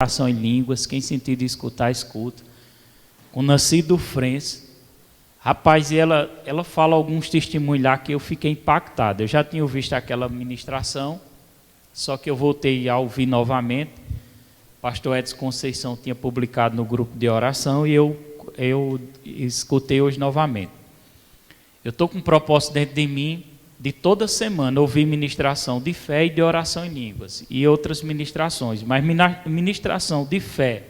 oração em línguas, quem sentir de escutar, escuta. Com Nascido Frens, rapaz, e ela fala alguns testemunhos lá que eu fiquei impactado. Eu já tinha visto aquela ministração, só que eu voltei a ouvir novamente. O pastor Edson Conceição tinha publicado no grupo de oração e eu escutei hoje novamente. Eu estou com um propósito dentro de mim de toda semana ouvir ministração de fé e de oração em línguas e outras ministrações, mas ministração de fé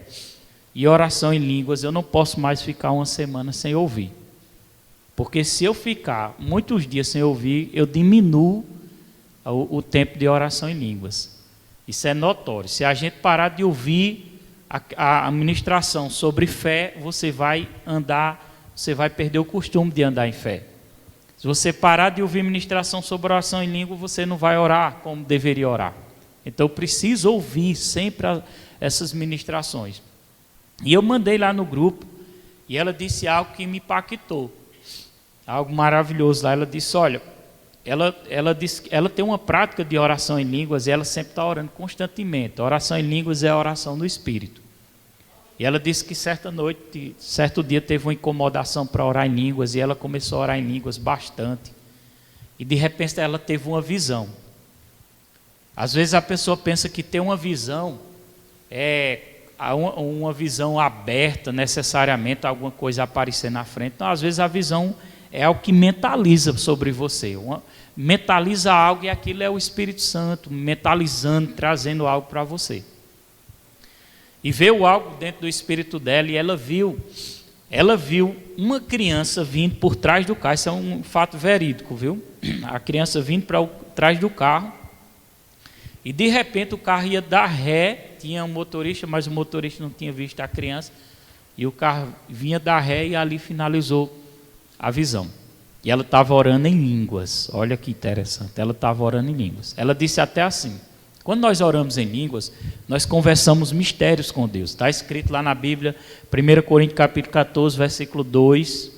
e oração em línguas eu não posso mais ficar uma semana sem ouvir, porque se eu ficar muitos dias sem ouvir, eu diminuo o tempo de oração em línguas. Isso é notório. Se a gente parar de ouvir a ministração sobre fé, você vai perder o costume de andar em fé. Se você parar de ouvir ministração sobre oração em língua, você não vai orar como deveria orar. Então, eu preciso ouvir sempre essas ministrações. E eu mandei lá no grupo, e ela disse algo que me impactou. Algo maravilhoso lá. Ela disse, olha, ela tem uma prática de oração em línguas, e ela sempre está orando constantemente. A oração em línguas é a oração do Espírito. E ela disse que certo dia teve uma incomodação para orar em línguas, e ela começou a orar em línguas bastante. E de repente ela teve uma visão. Às vezes a pessoa pensa que ter uma visão é uma visão aberta, necessariamente alguma coisa aparecer na frente. Não, às vezes a visão é algo que mentaliza sobre você. Mentaliza algo e aquilo é o Espírito Santo mentalizando, trazendo algo para você. E veio algo dentro do espírito dela e ela viu uma criança vindo por trás do carro. Isso é um fato verídico, viu? A criança vindo para trás do carro e de repente o carro ia dar ré, tinha um motorista, mas o motorista não tinha visto a criança e o carro vinha dar ré e ali finalizou a visão. E ela estava orando em línguas. Olha que interessante, ela estava orando em línguas. Ela disse até assim: quando nós oramos em línguas, nós conversamos mistérios com Deus. Está escrito lá na Bíblia, 1 Coríntios capítulo 14, versículo 2.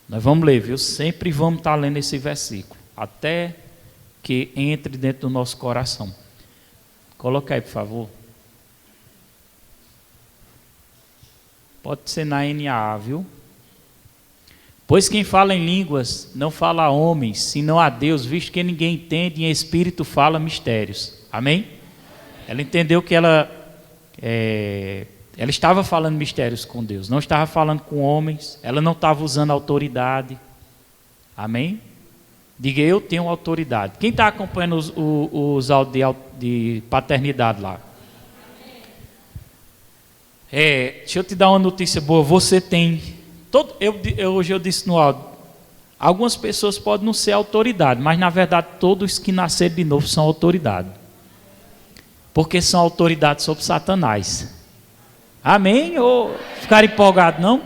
Nós vamos ler, viu? Sempre vamos estar lendo esse versículo, até que entre dentro do nosso coração. Coloca aí, por favor. Pode ser na NAA, viu? Pois quem fala em línguas não fala a homens, senão a Deus, visto que ninguém entende e em espírito fala mistérios. Amém? Ela entendeu que ela estava falando mistérios com Deus, não estava falando com homens, ela não estava usando autoridade. Amém? Diga, eu tenho autoridade. Quem está acompanhando os áudios de paternidade lá? Deixa eu te dar uma notícia boa, você tem... Hoje eu disse no áudio, algumas pessoas podem não ser autoridade, mas na verdade todos que nasceram de novo são autoridade. Porque são autoridade sobre Satanás. Amém? Ou ficar empolgado, não?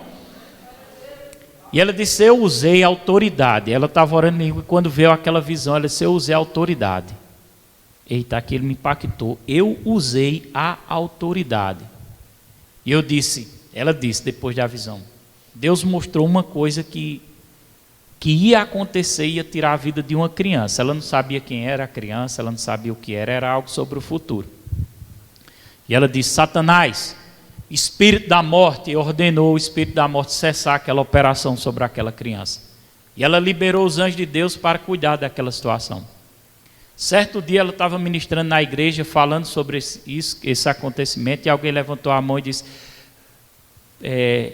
E ela disse, eu usei autoridade. Ela estava orando e quando veio aquela visão, ela disse, eu usei autoridade. Eita, aquilo me impactou. Eu usei a autoridade. E ela disse depois da visão, Deus mostrou uma coisa que ia acontecer, ia tirar a vida de uma criança. Ela não sabia quem era a criança, ela não sabia o que era algo sobre o futuro. E ela disse, Satanás, espírito da morte, ordenou o espírito da morte cessar aquela operação sobre aquela criança. E ela liberou os anjos de Deus para cuidar daquela situação. Certo dia ela estava ministrando na igreja, falando sobre esse acontecimento, e alguém levantou a mão e disse,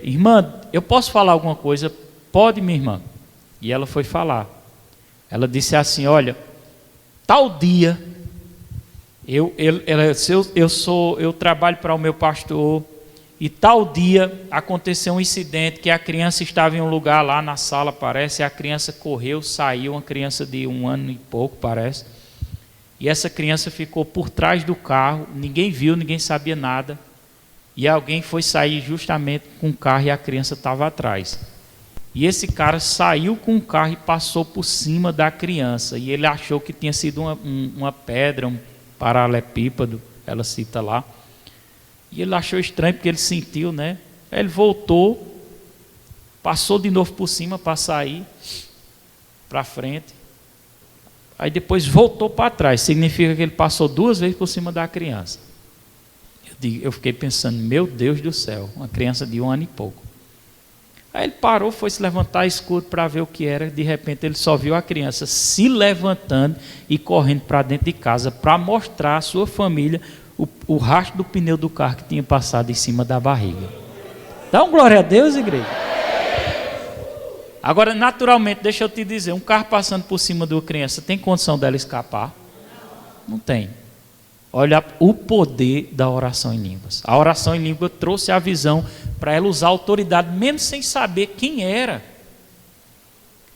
irmã, eu posso falar alguma coisa? Pode, minha irmã. E ela foi falar. Ela disse assim, olha, tal dia, eu trabalho para o meu pastor, e tal dia aconteceu um incidente que a criança estava em um lugar lá na sala, parece, e a criança correu, saiu, uma criança de 1 ano e pouco, parece, e essa criança ficou por trás do carro, ninguém viu, ninguém sabia nada. E alguém foi sair justamente com o carro e a criança estava atrás. E esse cara saiu com o carro e passou por cima da criança. E ele achou que tinha sido uma pedra, um paralelepípedo, ela cita lá. E ele achou estranho porque ele sentiu, né? Aí ele voltou, passou de novo por cima para sair, para frente. Aí depois voltou para trás. Significa que ele passou 2 vezes por cima da criança. Eu fiquei pensando, meu Deus do céu, uma criança de 1 ano e pouco. Aí ele parou, foi se levantar escuro para ver o que era. De repente ele só viu a criança se levantando e correndo para dentro de casa para mostrar à sua família o rastro do pneu do carro que tinha passado em cima da barriga. Dá um glória a Deus, igreja. Agora, naturalmente, deixa eu te dizer, um carro passando por cima de uma criança, tem condição dela escapar? Não tem. Olha o poder da oração em línguas. A oração em língua trouxe a visão para ela usar a autoridade, mesmo sem saber quem era.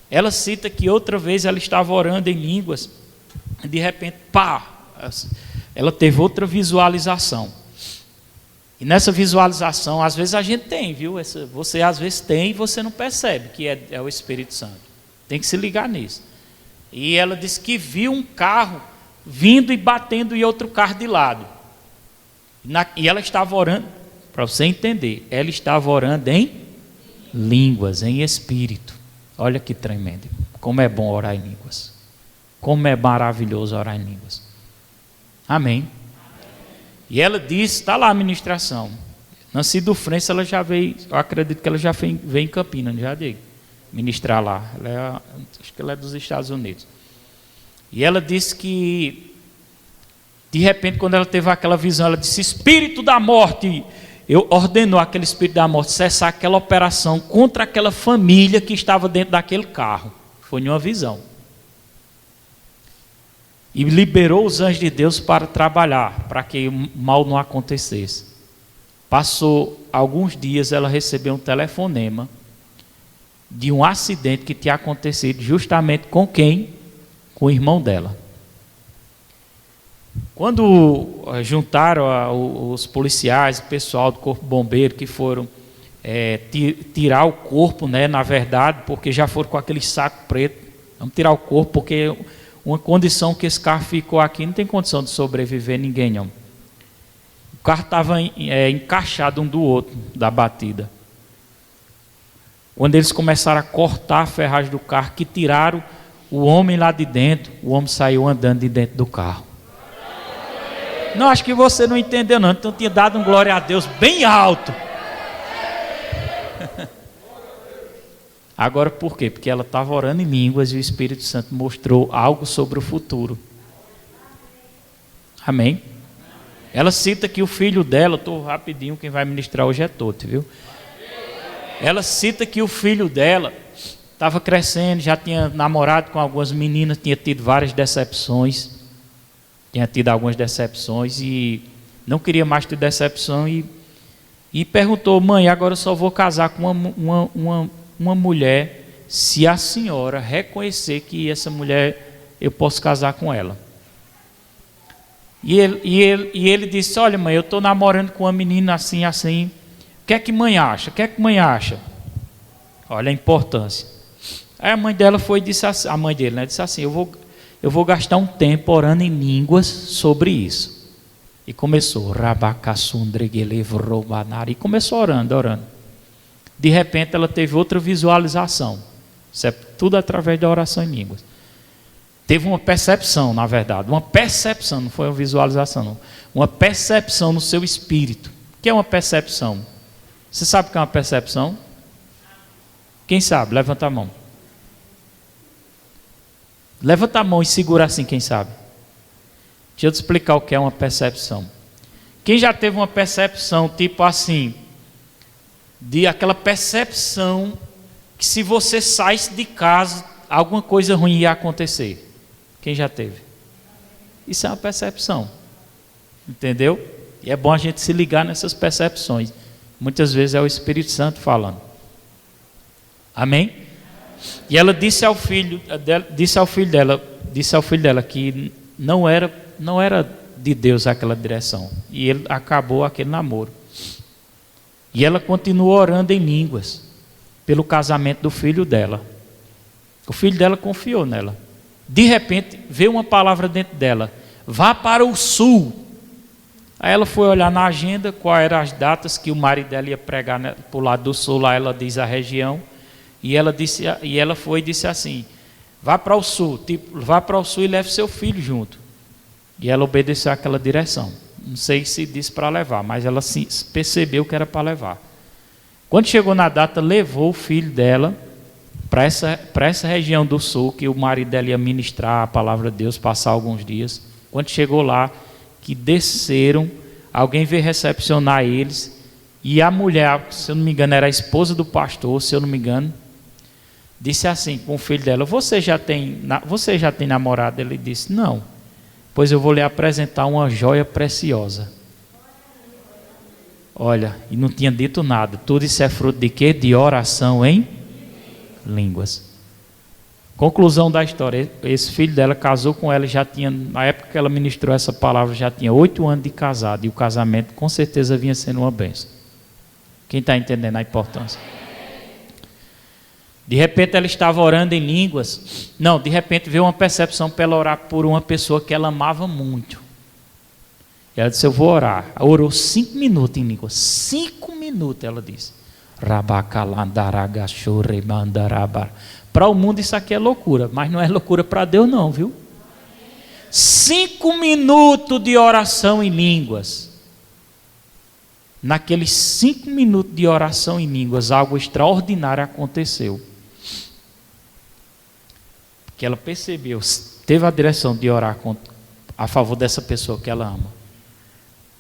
Ela cita que outra vez ela estava orando em línguas, e de repente, pá, ela teve outra visualização. E nessa visualização, às vezes a gente tem, viu? Você às vezes tem e você não percebe que é o Espírito Santo. Tem que se ligar nisso. E ela disse que viu um carro vindo e batendo em outro carro de lado. E ela estava orando, para você entender, ela estava orando em línguas, em espírito. Olha que tremendo. Como é bom orar em línguas. Como é maravilhoso orar em línguas. Amém. E ela disse, está lá a ministração. Nancy Dufresne, ela já veio, eu acredito que ela já veio em Campinas, já digo, ministrar lá. Acho que ela é dos Estados Unidos. E ela disse que, de repente, quando ela teve aquela visão, ela disse, espírito da morte, ordenou aquele espírito da morte cessar aquela operação contra aquela família que estava dentro daquele carro. Foi em uma visão. E liberou os anjos de Deus para trabalhar, para que o mal não acontecesse. Passou alguns dias, ela recebeu um telefonema de um acidente que tinha acontecido justamente com quem? Com o irmão dela. Quando juntaram os policiais, o pessoal do corpo bombeiro que foram tirar o corpo, né, na verdade, porque já foram com aquele saco preto, vamos tirar o corpo, porque uma condição que esse carro ficou aqui, não tem condição de sobreviver ninguém, não. O carro estava encaixado um do outro, da batida. Quando eles começaram a cortar a ferragem do carro, que tiraram o homem lá de dentro, o homem saiu andando de dentro do carro. Não, acho que você não entendeu não, então tinha dado um glória a Deus bem alto. Agora por quê? Porque ela estava orando em línguas e o Espírito Santo mostrou algo sobre o futuro. Amém? Ela cita que o filho dela, estou rapidinho, quem vai ministrar hoje é Toto, viu? Ela cita que o filho dela estava crescendo, já tinha namorado com algumas meninas, tinha tido várias decepções, e não queria mais ter decepção e perguntou, mãe, agora eu só vou casar com uma mulher se a senhora reconhecer que essa mulher eu posso casar com ela. E ele disse, olha mãe, eu estou namorando com uma menina assim, assim, o que é que mãe acha? Olha a importância. Aí a mãe dela disse assim, a mãe dele, né, disse assim, eu vou gastar um tempo orando em línguas sobre isso. E começou, e começou orando. De repente ela teve outra visualização. Isso é tudo através da oração em línguas. Teve uma percepção, na verdade. Uma percepção, não foi uma visualização, não. Uma percepção no seu espírito. O que é uma percepção? Você sabe o que é uma percepção? Quem sabe? Levanta a mão. Levanta a mão e segura assim, quem sabe. Deixa eu te explicar o que é uma percepção. Quem já teve uma percepção tipo assim, de aquela percepção que se você saísse de casa, alguma coisa ruim ia acontecer. Quem já teve? Isso é uma percepção. Entendeu? E é bom a gente se ligar nessas percepções. Muitas vezes é o Espírito Santo falando. Amém? E ela disse ao filho dela que não era de Deus aquela direção. E ele acabou aquele namoro. E ela continuou orando em línguas pelo casamento do filho dela. O filho dela confiou nela. De repente, veio uma palavra dentro dela: vá para o sul. Aí ela foi olhar na agenda quais eram as datas que o marido dela ia pregar para o lado do sul. Lá ela diz a região. E ela disse assim: vá para o sul e leve seu filho junto. E ela obedeceu àquela direção. Não sei se disse para levar, mas ela percebeu que era para levar. Quando chegou na data, levou o filho dela para essa região do sul, que o marido dela ia ministrar a palavra de Deus, passar alguns dias. Quando chegou lá, que desceram, alguém veio recepcionar eles, e a mulher, se eu não me engano, era a esposa do pastor, se eu não me engano, disse assim com o filho dela: você já tem namorado? Ele disse: não. Pois eu vou lhe apresentar uma joia preciosa. Olha, e não tinha dito nada. Tudo isso é fruto de quê? De oração em línguas. Conclusão da história: esse filho dela casou com ela, já tinha, na época que ela ministrou essa palavra, já tinha 8 anos de casado, e o casamento com certeza vinha sendo uma bênção. Quem está entendendo a importância? De repente ela estava orando em línguas. Não, de repente veio uma percepção para ela orar por uma pessoa que ela amava muito. Ela disse: eu vou orar. Ela orou 5 minutos em línguas. 5 minutos, ela disse. Para o mundo isso aqui é loucura, mas não é loucura para Deus não, viu? 5 minutos de oração em línguas. Naqueles 5 minutos de oração em línguas, algo extraordinário aconteceu. Que ela percebeu, teve a direção de orar a favor dessa pessoa que ela ama.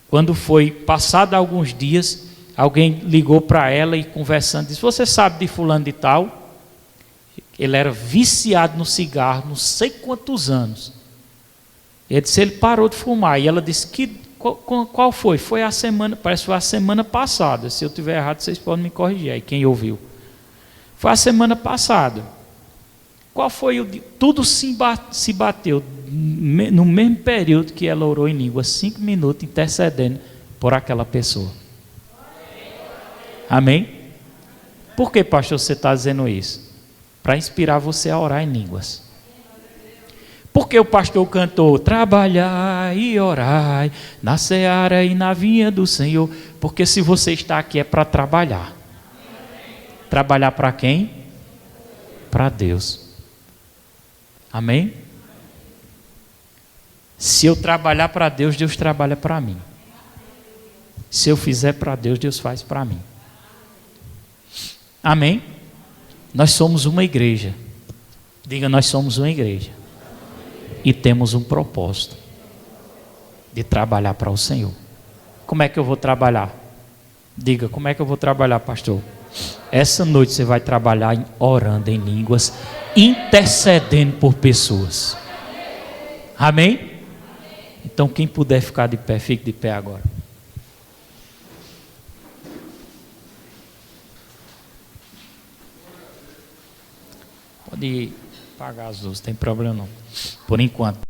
Quando foi passado alguns dias, alguém ligou para ela e conversando, disse: você sabe de fulano de tal? Ele era viciado no cigarro, não sei quantos anos. Ele disse: ele parou de fumar. E ela disse: qual foi? Foi a semana, parece que foi a semana passada. Se eu estiver errado, vocês podem me corrigir aí, quem ouviu. Foi a semana passada. Qual foi o dia? Tudo se bateu no mesmo período que ela orou em língua, 5 minutos intercedendo por aquela pessoa. Amém? Por que, pastor, você está dizendo isso? Para inspirar você a orar em línguas. Porque o pastor cantou: trabalhai e orai na seara e na vinha do Senhor. Porque se você está aqui é para trabalhar. Trabalhar para quem? Para Deus. Amém? Se eu trabalhar para Deus, Deus trabalha para mim. Se eu fizer para Deus, Deus faz para mim. Amém? Nós somos uma igreja. Diga: nós somos uma igreja. E temos um propósito de trabalhar para o Senhor. Como é que eu vou trabalhar? Diga: como é que eu vou trabalhar, pastor? Essa noite você vai trabalhar orando em línguas, intercedendo por pessoas. Amém? Então quem puder ficar de pé, fique de pé agora. Pode apagar as luzes, não tem problema não. Por enquanto.